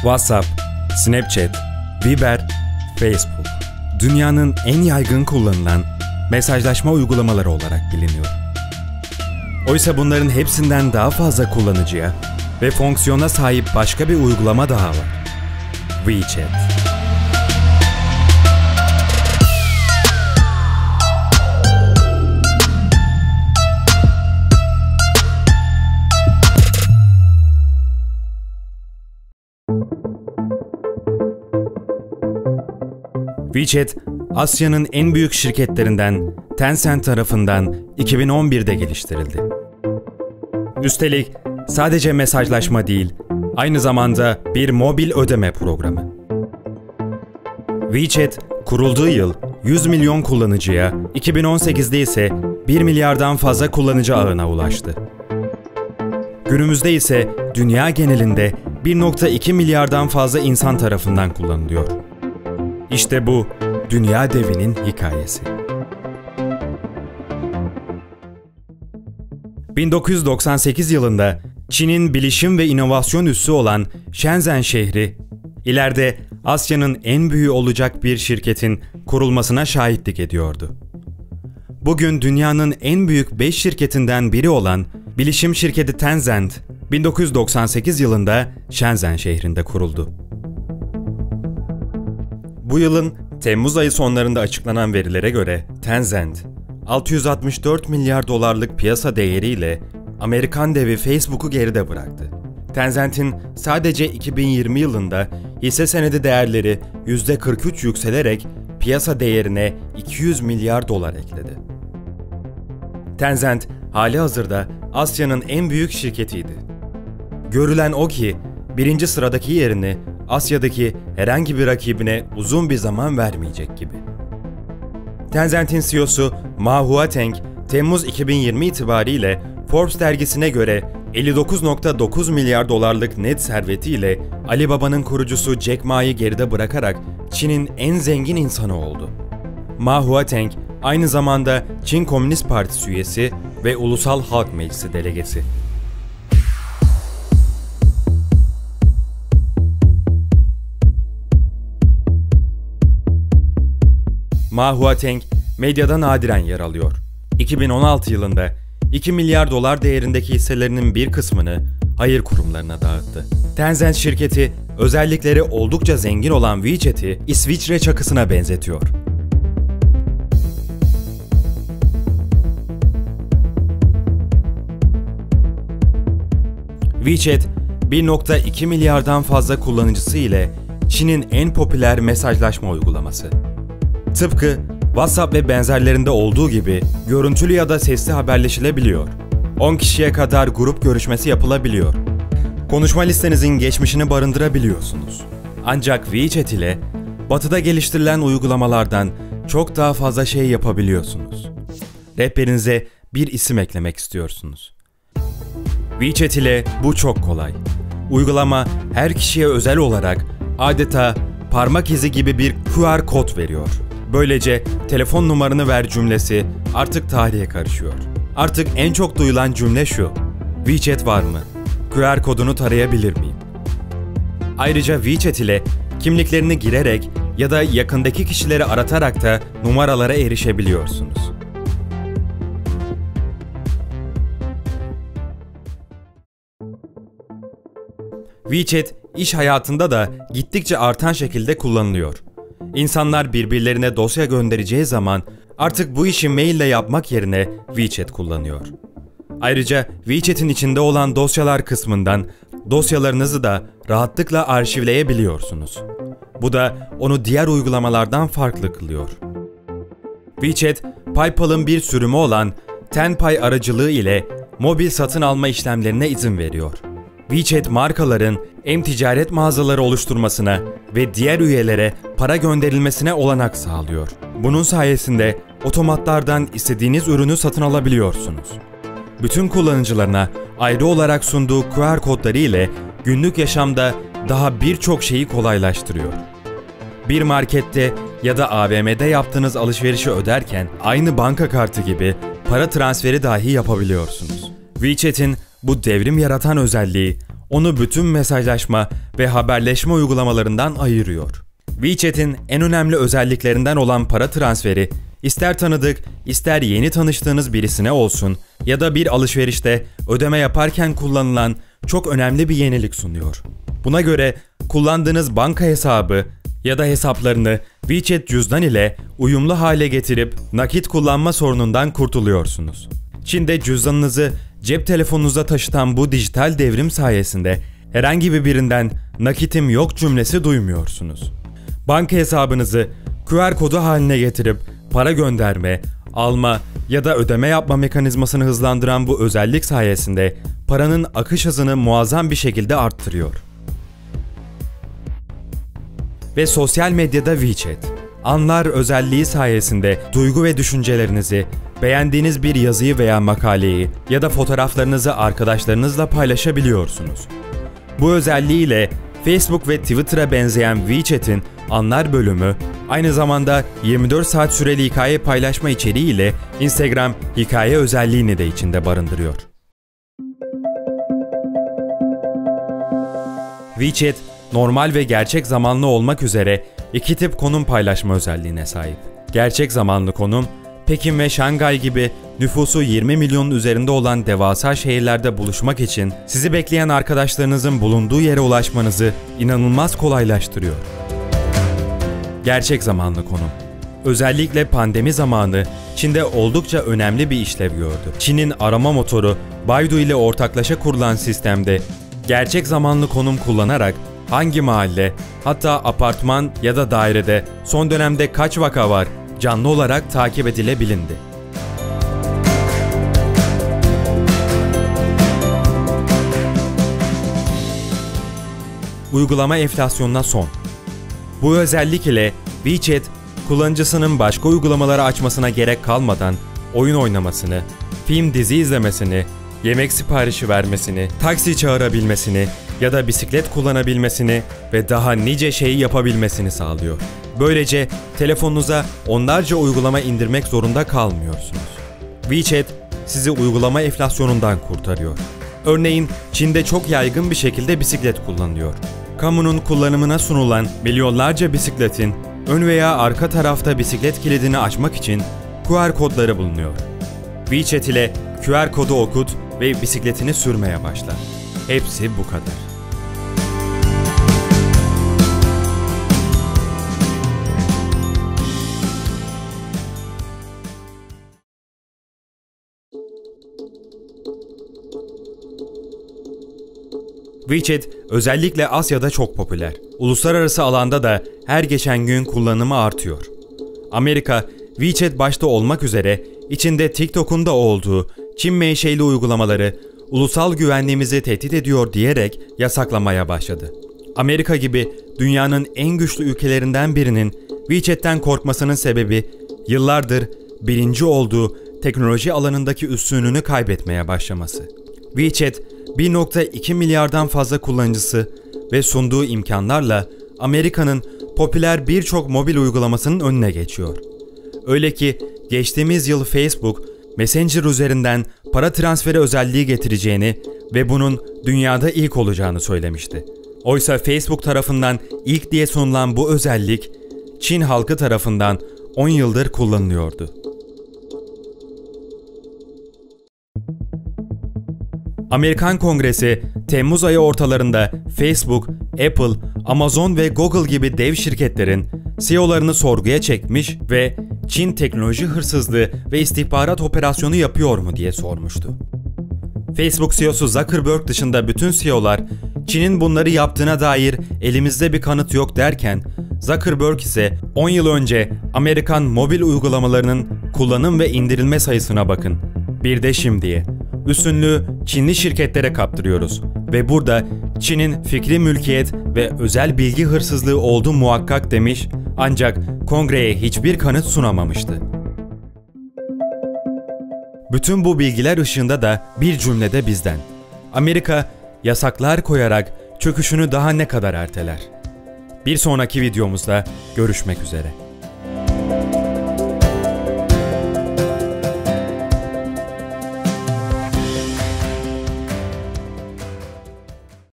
WhatsApp, Snapchat, Viber, Facebook, dünyanın en yaygın kullanılan mesajlaşma uygulamaları olarak biliniyor. Oysa bunların hepsinden daha fazla kullanıcıya ve fonksiyona sahip başka bir uygulama daha var. WeChat. WeChat, Asya'nın en büyük şirketlerinden Tencent tarafından 2011'de geliştirildi. Üstelik sadece mesajlaşma değil, aynı zamanda bir mobil ödeme programı. WeChat, kurulduğu yıl 100 milyon kullanıcıya, 2018'de ise 1 milyardan fazla kullanıcı ağına ulaştı. Günümüzde ise dünya genelinde 1,2 milyardan fazla insan tarafından kullanılıyor. İşte bu, dünya devinin hikayesi. 1998 yılında Çin'in bilişim ve inovasyon üssü olan Shenzhen şehri, ileride Asya'nın en büyüğü olacak bir şirketin kurulmasına şahitlik ediyordu. Bugün dünyanın en büyük 5 şirketinden biri olan bilişim şirketi Tencent, 1998 yılında Shenzhen şehrinde kuruldu. Bu yılın Temmuz ayı sonlarında açıklanan verilere göre Tencent, 664 milyar dolarlık piyasa değeriyle Amerikan devi Facebook'u geride bıraktı. Tencent'in sadece 2020 yılında hisse senedi değerleri %43 yükselerek piyasa değerine 200 milyar dolar ekledi. Tencent, halihazırda Asya'nın en büyük şirketiydi. Görülen o ki, birinci sıradaki yerini Asya'daki herhangi bir rakibine uzun bir zaman vermeyecek gibi. Tencent'in CEO'su Ma Huateng, Temmuz 2020 itibariyle Forbes dergisine göre 59,9 milyar dolarlık net servetiyle Alibaba'nın kurucusu Jack Ma'yı geride bırakarak Çin'in en zengin insanı oldu. Ma Huateng, aynı zamanda Çin Komünist Partisi üyesi ve Ulusal Halk Meclisi delegesi. Ma Huateng, medyada nadiren yer alıyor. 2016 yılında 2 milyar dolar değerindeki hisselerinin bir kısmını hayır kurumlarına dağıttı. Tencent şirketi, özellikleri oldukça zengin olan WeChat'i İsviçre çakısına benzetiyor. WeChat, 1,2 milyardan fazla kullanıcısı ile Çin'in en popüler mesajlaşma uygulaması. Tıpkı WhatsApp ve benzerlerinde olduğu gibi görüntülü ya da sesli haberleşilebiliyor. 10 kişiye kadar grup görüşmesi yapılabiliyor. Konuşma listenizin geçmişini barındırabiliyorsunuz. Ancak WeChat ile Batı'da geliştirilen uygulamalardan çok daha fazla şey yapabiliyorsunuz. Rehberinize bir isim eklemek istiyorsunuz. WeChat ile bu çok kolay. Uygulama her kişiye özel olarak adeta parmak izi gibi bir QR kod veriyor. Böylece telefon numaranı ver cümlesi artık tarihe karışıyor. Artık en çok duyulan cümle şu: WeChat var mı? QR kodunu tarayabilir miyim? Ayrıca WeChat ile kimliklerini girerek ya da yakındaki kişileri aratarak da numaralara erişebiliyorsunuz. WeChat, iş hayatında da gittikçe artan şekilde kullanılıyor. İnsanlar birbirlerine dosya göndereceği zaman artık bu işi maille yapmak yerine WeChat kullanıyor. Ayrıca WeChat'in içinde olan dosyalar kısmından dosyalarınızı da rahatlıkla arşivleyebiliyorsunuz. Bu da onu diğer uygulamalardan farklı kılıyor. WeChat, PayPal'ın bir sürümü olan Tenpay aracılığı ile mobil satın alma işlemlerine izin veriyor. WeChat markaların ticaret mağazaları oluşturmasına ve diğer üyelere para gönderilmesine olanak sağlıyor. Bunun sayesinde otomatlardan istediğiniz ürünü satın alabiliyorsunuz. Bütün kullanıcılarına ayrı olarak sunduğu QR kodları ile günlük yaşamda daha birçok şeyi kolaylaştırıyor. Bir markette ya da AVM'de yaptığınız alışverişi öderken aynı banka kartı gibi para transferi dahi yapabiliyorsunuz. WeChat'in bu devrim yaratan özelliği onu bütün mesajlaşma ve haberleşme uygulamalarından ayırıyor. WeChat'in en önemli özelliklerinden olan para transferi, ister tanıdık, ister yeni tanıştığınız birisine olsun ya da bir alışverişte ödeme yaparken kullanılan çok önemli bir yenilik sunuyor. Buna göre kullandığınız banka hesabı ya da hesaplarını WeChat cüzdan ile uyumlu hale getirip nakit kullanma sorunundan kurtuluyorsunuz. Çin'de cüzdanınızı cep telefonunuza taşıtan bu dijital devrim sayesinde herhangi birinden nakitim yok cümlesi duymuyorsunuz. Banka hesabınızı QR kodu haline getirip para gönderme, alma ya da ödeme yapma mekanizmasını hızlandıran bu özellik sayesinde paranın akış hızını muazzam bir şekilde arttırıyor. Ve sosyal medyada WeChat, anlar özelliği sayesinde duygu ve düşüncelerinizi, beğendiğiniz bir yazıyı veya makaleyi ya da fotoğraflarınızı arkadaşlarınızla paylaşabiliyorsunuz. Bu özelliğiyle Facebook ve Twitter'a benzeyen WeChat'in anlar bölümü, aynı zamanda 24 saat süreli hikaye paylaşma içeriğiyle Instagram hikaye özelliğini de içinde barındırıyor. WeChat, normal ve gerçek zamanlı olmak üzere iki tip konum paylaşma özelliğine sahip. Gerçek zamanlı konum, Pekin ve Şangay gibi nüfusu 20 milyonun üzerinde olan devasa şehirlerde buluşmak için sizi bekleyen arkadaşlarınızın bulunduğu yere ulaşmanızı inanılmaz kolaylaştırıyor. Gerçek zamanlı konum. Özellikle pandemi zamanı Çin'de oldukça önemli bir işlev gördü. Çin'in arama motoru Baidu ile ortaklaşa kurulan sistemde gerçek zamanlı konum kullanarak hangi mahalle, hatta apartman ya da dairede son dönemde kaç vaka var canlı olarak takip edilebilindi. Uygulama enflasyonuna son. Bu özellik ile WeChat, kullanıcısının başka uygulamaları açmasına gerek kalmadan oyun oynamasını, film dizi izlemesini, yemek siparişi vermesini, taksi çağırabilmesini ya da bisiklet kullanabilmesini ve daha nice şeyi yapabilmesini sağlıyor. Böylece telefonunuza onlarca uygulama indirmek zorunda kalmıyorsunuz. WeChat sizi uygulama enflasyonundan kurtarıyor. Örneğin Çin'de çok yaygın bir şekilde bisiklet kullanılıyor. Kamunun kullanımına sunulan milyonlarca bisikletin ön veya arka tarafta bisiklet kilidini açmak için QR kodları bulunuyor. WeChat ile QR kodu okut ve bisikletini sürmeye başla. Hepsi bu kadar. WeChat özellikle Asya'da çok popüler. Uluslararası alanda da her geçen gün kullanımı artıyor. Amerika, WeChat başta olmak üzere içinde TikTok'un da olduğu Çin menşeli uygulamaları ulusal güvenliğimizi tehdit ediyor diyerek yasaklamaya başladı. Amerika gibi dünyanın en güçlü ülkelerinden birinin WeChat'ten korkmasının sebebi yıllardır birinci olduğu teknoloji alanındaki üstünlüğünü kaybetmeye başlaması. WeChat 1.2 milyardan fazla kullanıcısı ve sunduğu imkanlarla Amerika'nın popüler birçok mobil uygulamasının önüne geçiyor. Öyle ki geçtiğimiz yıl Facebook, Messenger üzerinden para transferi özelliği getireceğini ve bunun dünyada ilk olacağını söylemişti. Oysa Facebook tarafından ilk diye sunulan bu özellik, Çin halkı tarafından 10 yıldır kullanılıyordu. Amerikan Kongresi, Temmuz ayı ortalarında Facebook, Apple, Amazon ve Google gibi dev şirketlerin CEO'larını sorguya çekmiş ve Çin teknoloji hırsızlığı ve istihbarat operasyonu yapıyor mu diye sormuştu. Facebook CEO'su Zuckerberg dışında bütün CEO'lar Çin'in bunları yaptığına dair elimizde bir kanıt yok derken, Zuckerberg ise 10 yıl önce Amerikan mobil uygulamalarının kullanım ve indirilme sayısına bakın. Bir de şimdiye. Üstünlüğü Çinli şirketlere kaptırıyoruz ve burada Çin'in fikri mülkiyet ve özel bilgi hırsızlığı olduğu muhakkak demiş ancak kongreye hiçbir kanıt sunamamıştı. Bütün bu bilgiler ışığında da bir cümlede bizden. Amerika yasaklar koyarak çöküşünü daha ne kadar erteler? Bir sonraki videomuzda görüşmek üzere.